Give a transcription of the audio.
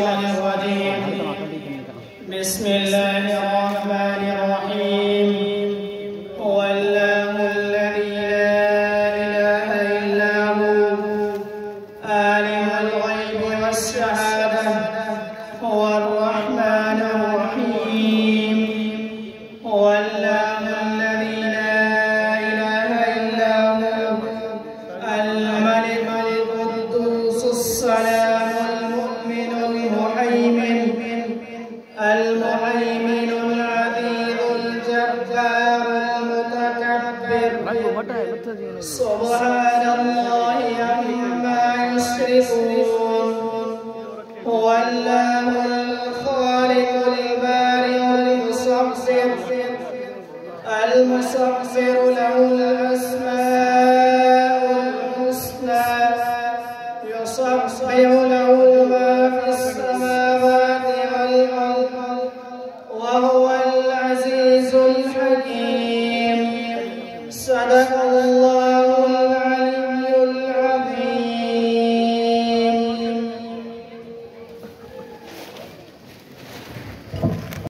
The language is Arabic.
الشيطان الرجيم. بسم الله الرحمن الرحيم. هو الله الذي لا إله إلا هو عالم الغيب والشهادة هو الرحمن الرحيم. هو الله الذي لا إله إلا هو الملك القدوس السلام المؤمن المهيمن العزيز الجبار المتكبر. سبحان الله عما يشركون. هو الله الخالق البارئ المصور له الأسماء